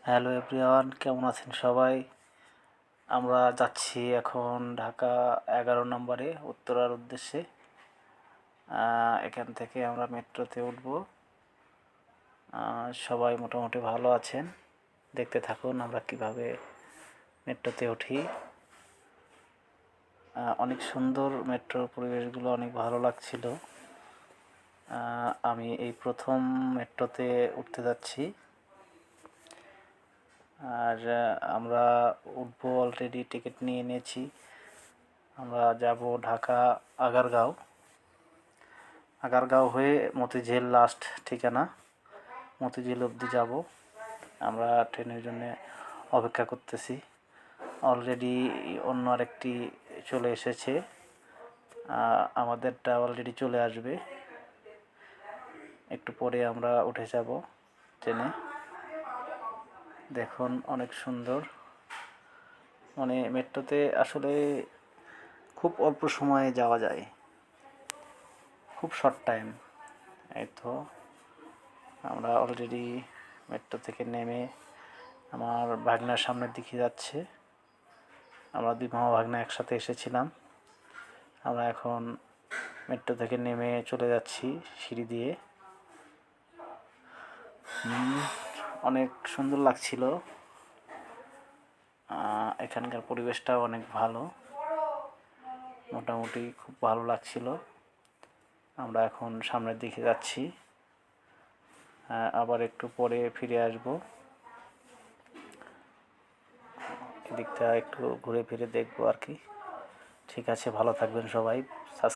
Hello everyone, কেমন আছেন সবাই? আমরা যাচ্ছি এখন ঢাকা 11 নম্বরে উত্তরার উদ্দেশ্যে। এখান থেকে আমরা মেট্রোতে উঠব। সবাই মোটামুটি ভালো আছেন। দেখতে থাকুন আমরা কিভাবে মেট্রোতে উঠি। অনেক সুন্দর মেট্রোর পরিবেশগুলো, অনেক ভালো লাগছিল। আমি এই প্রথম মেট্রোতে উঠতে যাচ্ছি। আর আমরা উঠবো, অলরেডি টিকিট নিয়ে নিয়েছি। আমরা যাব ঢাকা আগারগাঁও হয়ে মতিঝিল লাস্ট ঠিকানা। মতিঝিল অবধি যাব। আমরা ট্রেনের জন্য অপেক্ষা করতেছি। অলরেডি অন্য আরেকটি চলে এসেছে, আমাদেরটা অলরেডি চলে আসবে। একটু পরে আমরা উঠে যাব ট্রেনে। দেখুন অনেক সুন্দর, মানে মেট্রোতে আসলে খুব অল্প সময়ে যাওয়া যায়, খুব শর্ট টাইম। এই তো আমরা অলরেডি মেট্রো থেকে নেমে আমার ভাগনার সামনের দিকে যাচ্ছে। আমরা দুই মামা ভাগনা একসাথে এসেছিলাম। আমরা এখন মেট্রো থেকে নেমে চলে যাচ্ছি সিঁড়ি দিয়ে। অনেক সুন্দর লাগছিল। এখানকার পরিবেশটাও অনেক ভালো, মোটামুটি খুব ভালো লাগছিল। আমরা এখন সামনের দিকে যাচ্ছি, আবার একটু পরে ফিরে আসব। এদিকটা একটু ঘুরে ফিরে দেখবো আর কি। ঠিক আছে, ভালো থাকবেন সবাই।